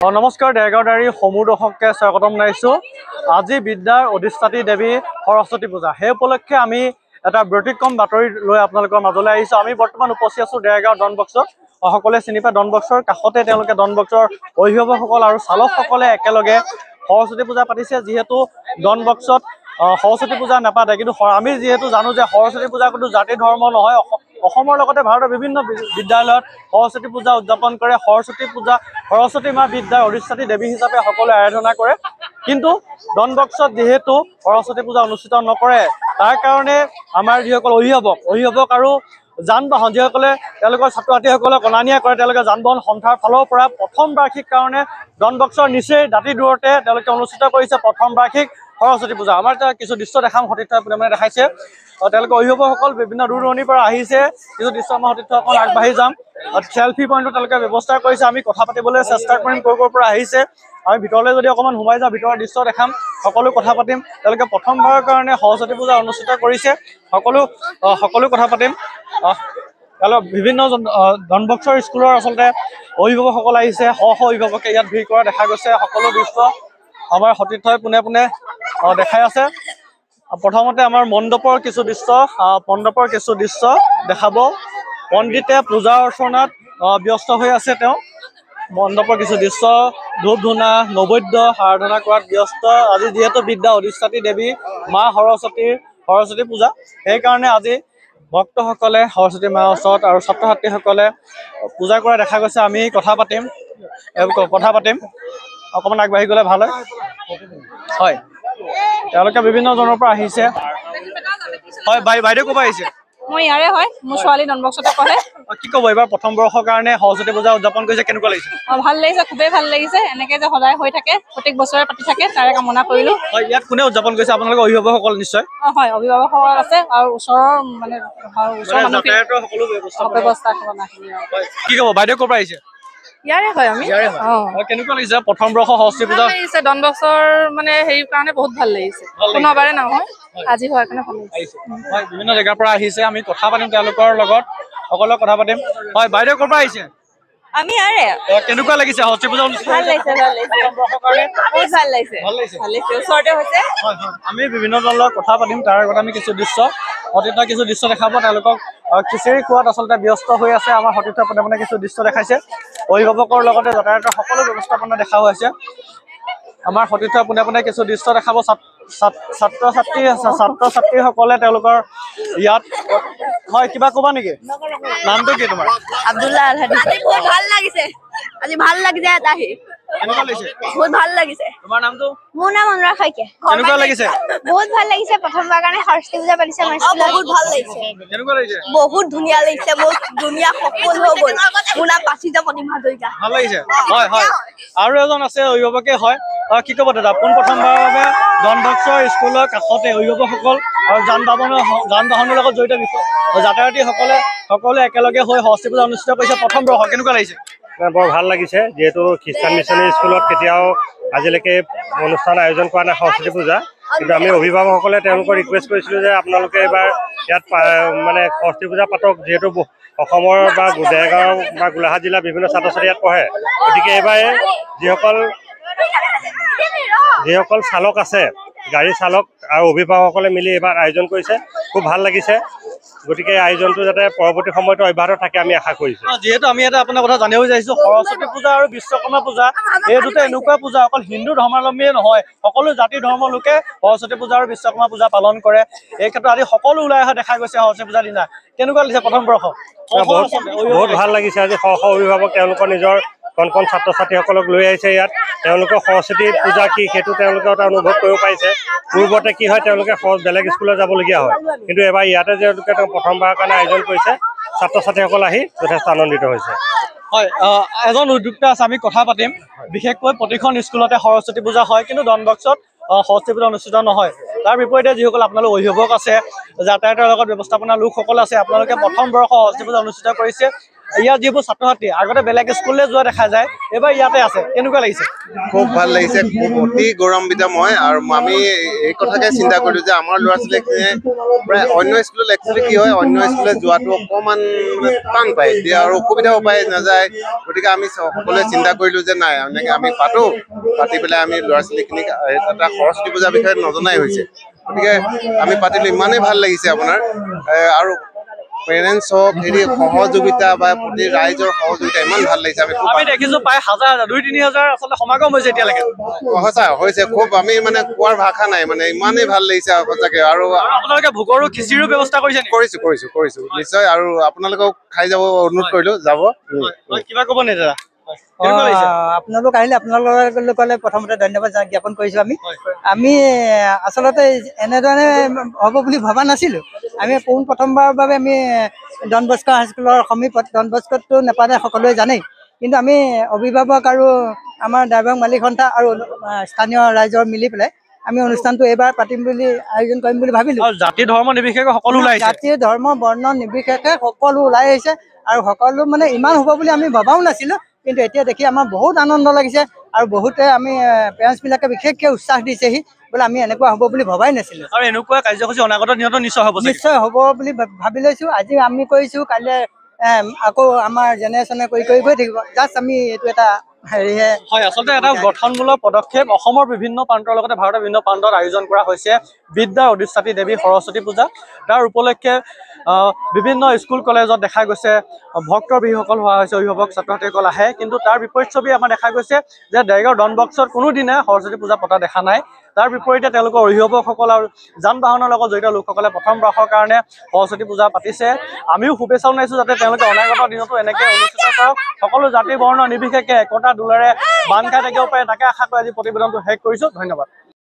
নমস্কাৰ, দেৰগাঁওদাৰী সমূহ দৰ্শককে স্বাগতম জনাইছোঁ। আজি বিদ্যাৰ অধিষ্ঠাত্ৰী দেৱী সৰস্বতী পূজা। সেই উপলক্ষে আমি এটা ব্যতিক্ৰম বাতৰি লৈ আপোনালোকৰ মাজলৈ আহিছোঁ। আমি বৰ্তমান উপস্থিত আছোঁ দেৰগাঁও ডনবক্সত। সকলোৱে চিনি পায় ডনবক্সৰ কাষতে তেওঁলোকে ডনবক্সৰ অভিভাৱকসকল আৰু চালকসকলে একেলগে সৰস্বতী পূজা পাতিছে। যিহেতু ডনবক্সত সৰস্বতী পূজা নাপাতে, কিন্তু আমি যিহেতু জানো যে সৰস্বতী পূজা কোনো জাতি ধৰ্ম নহয়। অসমৰ লগতে ভাৰতৰ বিভিন্ন বিদ্যালয়ত সৰস্বতী পূজা উদযাপন কৰে। সৰস্বতী মা বিদ্যাৰ অধিষ্ঠাত্ৰী দেৱী হিচাপে সকলোৱে আৰাধনা কৰে। কিন্তু ডনবক্সত যিহেতু সৰস্বতী পূজা অনুষ্ঠিত নকৰে, তাৰ কাৰণে আমাৰ যিসকল অভিভাৱক আৰু যান বাহন যিসকলে তেওঁলোকৰ ছাত্ৰ ছাত্ৰীসকলক অনা নিয়া কৰে, তেওঁলোকে যান বাহন সন্থাৰ ফালৰ পৰা প্ৰথম বাৰ্ষিক কাৰণে ডনবক্সৰ নিচেই দাঁতি দূৰতে তেওঁলোকে অনুষ্ঠিত কৰিছে প্ৰথম বাৰ্ষিক সৰস্বতী পূজা। আমাৰ এতিয়া কিছু দৃশ্য দেখাম, সতীৰ্থ মানে দেখাইছে। তেওঁলোকে অভিভাৱকসকল বিভিন্ন দূৰ দূৰণিৰ পৰা আহিছে। কিছু দৃশ্য আমাৰ সতীৰ্থসকল আগবাঢ়ি যাম। চেল্ফি পইণ্টটো তেওঁলোকে ব্যৱস্থা কৰিছে। আমি কথা পাতিবলৈ চেষ্টা কৰিম ক'ৰ পৰা আহিছে। আমি ভিতৰলৈ যদি অকণমান সোমাই যাওঁ, ভিতৰৰ দৃশ্য দেখাম, সকলো কথা পাতিম। তেওঁলোকে প্ৰথমবাৰৰ কাৰণে সৰস্বতী পূজা অনুষ্ঠিত কৰিছে। সকলো কথা পাতিম। তেওঁলোক বিভিন্ন ডনবক্সৰ স্কুলৰ আচলতে অভিভাৱকসকল আহিছে। শ অভিভাৱকে ইয়াত ভিৰ কৰা দেখা গৈছে। সকলো দৃশ্য আমাৰ সতীৰ্থই পোনে পোনে দেখাই আছে। প্ৰথমতে আমাৰ মণ্ডপৰ কিছু দৃশ্য দেখাব। পণ্ডিতে পূজা অৰ্চনাত ব্যস্ত হৈ আছে। তেওঁ মণ্ডপৰ কিছু দৃশ্য, ধূপ ধূনা নৈবেদ্য আৰাধনা কৰাত ব্যস্ত। আজি যিহেতু বিদ্যা অধিষ্ঠাত্ৰী দেৱী মা সৰস্বতী পূজা, সেইকাৰণে আজি ভক্তসকলে সৰস্বতী মাৰ ওচৰত আৰু ছাত্ৰ ছাত্ৰীসকলে পূজা কৰা দেখা গৈছে। আমি কথা পাতিম অকণমান আগবাঢ়ি গ'লে ভাল হয়। তেওঁলোকে বিভিন্ন জনৰ পৰা আহিছে। হয়, বাইদেউ ক'ৰ পৰা আহিছে? মই ইয়াৰে হয়, মোৰ ছোৱালী ডনবক্সতে পঢ়ে। কি ক'ব, এইবাৰ প্ৰথম বৰ্ষৰ কাৰণে সৰস্বতী পূজা উদযাপন কৰিছে, কেনেকুৱা লাগিছে? ভাল লাগিছে, খুবেই ভাল লাগিছে। এনেকে যে সদায় হৈ থাকে, প্ৰত্যেক বছৰে পাতি থাকে, তাৰে কামনা কৰিলো। হয়, ইয়াত কোনে উদযাপন কৰিছে? আপোনালোকৰ অভিভাৱকসকল নিশ্চয়? হয়, অভিভাৱকসকল আছে আৰু ওচৰৰ যাতায়াতৰ সকলো ব্যৱস্থা। কি ক'ব, বাইদেউ ক'ৰ পৰা আহিছে? ইয়াৰে হয় আমি। কেনেকুৱা লাগিছে প্ৰথম বৰ্ষ সৰস্বতী পূজা? ডনবক্সৰ মানে হেৰি কাৰণে বহুত ভাল লাগিছে। কোনোবাৰে নহয়, আজি হোৱাৰ কাৰণে ভাল লাগিছে। হয়, বিভিন্ন জেগাৰ পৰা আহিছে। আমি কথা পাতিম তেওঁলোকৰ লগত, সকলোৱে কথা পাতিম। হয়, বাইদেউ ক'ৰ পৰা আহিছে? আমি ইয়াৰে। কেনেকুৱা লাগিছে সৰস্বতী পূজা অনুষ্ঠিত? ভাল লাগিছে, ওচৰতে হৈছে। হয়, আমি বিভিন্ন দলৰ কথা পাতিম। তাৰ আগত আমি কিছু দৃশ্য দেখাব। তেওঁলোকক খিচিৰি খোৱাত আচলতে ব্যস্ত হৈ আছে। আমাৰ সতীৰ্থ পোনে পোনে কিছু দৃশ্য দেখাইছে। অভিভাৱকৰ লগতে যাতায়াতৰ সকলো ব্যৱস্থাপনা দেখা হৈছে। আমাৰ সতীৰ্থ পোনে পোনে কিছু দৃশ্য দেখাব। ছাত্ৰ ছাত্ৰীসকলে তেওঁলোকৰ ইয়াত হয়, কিবা ক'বা নেকি? নামটো কি তোমাৰ? আব্দুল্লাহ আলহাদি। ভাল লাগিছে, আজি ভাল লাগিছে। কেনেকুৱা লাগিছে? বহুত ভাল লাগিছে। তোমাৰ নামটো? মোৰ নাম অনুৰাগ শইকীয়া। কেনেকুৱা লাগিছে? বহুত ভাল লাগিছে। প্ৰথমবাৰ কাৰণে সৰস্বতী পূজা পাতিছে আমাৰ স্কুলত। বহুত ভাল লাগিছে। কেনেকুৱা লাগিছে? বহুত ধুনীয়া লাগিছে। বহুত ধুনীয়া সফল হৈ গ'ল। মোৰ নাম পাচিতা প্ৰতিমা হাজৰিকা। ভাল লাগিছে? হয় হয়। আৰু এজন আছে অভিভাৱকে। হয়, কি ক'ব দাদা? প্ৰথমবাৰৰ বাবে ডনবক্সৰ স্কুলৰ কাষতে অভিভাৱকসকল আৰু যান বাহনৰ লগত জড়িত যাতায়াতীসকলে সকলোৱে একেলগে হৈ সৰস্বতী পূজা অনুষ্ঠিত কৰিছে প্ৰথম বৰ্ষ। কেনেকুৱা লাগিছে? বৰ ভাল লাগিছে। যিহেতু খ্ৰীষ্টান মিছনেৰী স্কুলত কেতিয়াও আজিলৈকে অনুষ্ঠান আয়োজন কৰা নাই সৰস্বতী পূজা, কিন্তু আমি অভিভাৱকসকলে তেওঁলোকক ৰিকুৱেষ্ট কৰিছিলোঁ যে আপোনালোকে এইবাৰ ইয়াত মানে সৰস্বতী পূজা পাতক। যিহেতু অসমৰ বা দেৰগাঁও বা গোলাঘাট জিলাৰ বিভিন্ন ছাত্ৰ ছাত্ৰী ইয়াত পঢ়ে, গতিকে এইবাৰ যিসকল চালক আছে, গাড়ী চালক আৰু অভিভাৱকসকলে মিলি এইবাৰ আয়োজন কৰিছে। খুব ভাল লাগিছে। গতিকে আয়োজনটো যাতে পৰৱৰ্তী সময়তো অব্যাহত থাকে আমি আশা কৰিছোঁ। যিহেতু আমি এটা আপোনাৰ কথা জানিব বিচাৰিছোঁ, সৰস্বতী পূজা আৰু বিশ্বকৰ্মা পূজা এই দুটা এনেকুৱা পূজা অকল হিন্দু ধৰ্মাৱলম্বীয়ে নহয়, সকলো জাতি ধৰ্মৰ লোকে সৰস্বতী পূজা আৰু বিশ্বকৰ্মা পূজা পালন কৰে। এই ক্ষেত্ৰত আজি সকলো ওলাই অহা দেখা গৈছে সৰস্বতী পূজাৰ দিনা। কেনেকুৱা লাগিছে প্ৰথম বৰ্ষ? বহুত ভাল লাগিছে। আজি শ অভিভাৱক তেওঁলোকৰ নিজৰ কণ ছাত্ৰ ছাত্ৰীসকলক লৈ আহিছে ইয়াত। তেওঁলোকৰ সৰস্বতী পূজা কি সেইটো তেওঁলোকে এটা অনুভৱ কৰিব পাৰিছে। পূৰ্বতে কি হয়, তেওঁলোকে বেলেগ স্কুলত যাবলগীয়া হয়, কিন্তু এবাৰ ইয়াতে তেওঁলোকে প্ৰথমবাৰৰ কাৰণে আয়োজন কৰিছে। ছাত্ৰ ছাত্ৰীসকল আহি যথেষ্ট আনন্দিত হৈছে। হয়, এজন উদ্যোক্তা আছে, আমি কথা পাতিম। বিশেষকৈ প্ৰতিখন স্কুলতে সৰস্বতী পূজা হয়, কিন্তু ডনবক্সত সৰস্বতী পূজা অনুষ্ঠিত নহয়। তাৰ বিপৰীতে যিসকল আপোনালোক অভিভাৱক আছে, যাতায়াতৰ লগত ব্যৱস্থাপনা লোকসকল আছে, আপোনালোকে প্ৰথম বৰ্ষ সৰস্বতী পূজা অনুষ্ঠিত কৰিছে। ইয়াত যিবোৰ ছাত্ৰ ছাত্ৰী আগতে বেলেগ স্কুললৈ যোৱা দেখা যায়, এইবাৰ ইয়াতে আছে, কেনেকুৱা লাগিছে? খুব ভাল লাগিছে, খুব অতি গৌৰৱান্বিত মই। আৰু আমি এই কথাকে চিন্তা কৰিলো যে আমাৰ ল'ৰা ছোৱালীখিনিয়ে প্ৰায় অন্য স্কুলত একচুৱেলি কি হয়, অন্য স্কুলত যোৱাটো অকণমান টান পায়, এতিয়া আৰু অসুবিধাও পাই নাযায়। গতিকে আমি সকলোৱে চিন্তা কৰিলো যে নাই, এনেকৈ আমি পাতি পেলাই আমি ল'ৰা ছোৱালীখিনিক এটা সৰস্বতী পূজাৰ বিষয়ে নজনাই হৈছে, গতিকে আমি পাতিলো, ইমানেই ভাল লাগিছে আপোনাৰ। আৰু পেৰেণ্টছ হওক, সহযোগিতা বা প্ৰতি ৰাইজৰ সহযোগিতা ইমান ভাল লাগিছে। আমি দেখিছো প্ৰায় 2-3 হাজাৰ আচলতে সমাগম হৈছে এতিয়ালৈকে। সঁচা হৈছে, খুব আমি মানে কোৱাৰ ভাষা নাই, মানে ইমানেই ভাল লাগিছে সঁচাকে। আৰু আপোনালোকে ভোগৰো খিচিৰিৰো ব্যৱস্থা কৰিছে? কৰিছো নিশ্চয়। আৰু আপোনালোকক খাই যাব অনুৰোধ কৰিলো, যাব। কিবা ক'ব নে দাদা? আপোনালোক আহিলে আপোনালোকলে প্ৰথমতে ধন্যবাদ জ্ঞাপন কৰিছো। আমি আচলতে এনেধৰণে হ'ব বুলি ভবা নাছিলো। আমি প্ৰথমবাৰৰ বাবে আমি ডন বস্কো হাইস্কুলৰ সমীপত, ডন বস্কোটো নেপালে সকলোৱে জানেই, কিন্তু আমি অভিভাৱক আৰু আমাৰ ড্ৰাইভাৰ মালিক সন্থা আৰু স্থানীয় ৰাইজৰ মিলি পেলাই আমি অনুষ্ঠানটো এইবাৰ পাতিম বুলি আয়োজন কৰিম বুলি ভাবিলো। জাতি ধৰ্ম নিৰ্বিশেষে সকলো ওলাই আহিছে, জাতি ধৰ্ম বৰ্ণ নিৰ্বিশেষে সকলো ওলাই আহিছে, আৰু সকলো মানে ইমান হ'ব বুলি আমি ভবাও নাছিলো। কিন্তু এতিয়া দেখি আমাৰ বহুত আনন্দ লাগিছে, আৰু বহুতে আমি পেৰেণ্টছবিলাকে বিশেষকৈ উৎসাহ দিছেহি বোলে আমি এনেকুৱা হ'ব বুলি ভবাই নাছিলো। আৰু এনেকুৱা কাৰ্যসূচী অনাগত দিনত নিশ্চয় হ'ব বুলি ভাবি লৈছো। আজি আমি কৰিছো, কাইলৈ আকৌ আমাৰ জেনেৰেশ্যনে কৰি গৈ থাকিব। জাষ্ট আমি এইটো এটা হেৰিহে হয়, আচলতে এটা গঠনমূলক পদক্ষেপ। অসমৰ বিভিন্ন প্ৰান্তৰ লগতে ভাৰতৰ বিভিন্ন প্ৰান্তত আয়োজন কৰা হৈছে বিদ্যাৰ অধিষ্ঠাত্ৰী দেৱী সৰস্বতী পূজা। তাৰ উপলক্ষে বিভিন্ন স্কুল কলেজত দেখা গৈছে ভক্তৰ বিহুসকল হোৱা হৈছে, অভিভাৱক ছাত্ৰ ছাত্ৰীসকল আহে, কিন্তু তাৰ বিপৰীত ছবি আমাৰ দেখা গৈছে যে দেৰগাঁও ডন বস্কোত কোনোদিনে সৰস্বতী পূজা পতা দেখা নাই। তাৰ বিপৰীতে তেওঁলোকৰ অভিভাৱকসকল আৰু যান বাহনৰ লগত জড়িত লোকসকলে প্ৰথমবাৰৰ কাৰণে সৰস্বতী পূজা পাতিছে। আমিও শুভেচ্ছা জনাইছোঁ যাতে তেওঁলোকে অনাগত দিনতো এনেকৈ অনুষ্ঠিত কৰক, সকলো জাতি বৰ্ণ নিৰ্বিশেষে একতা দোলেৰে বান্ধ খাই থাকিব পাৰে, তাকে আশা কৰি আজি প্ৰতিবেদনটো শেষ কৰিছোঁ। ধন্যবাদ।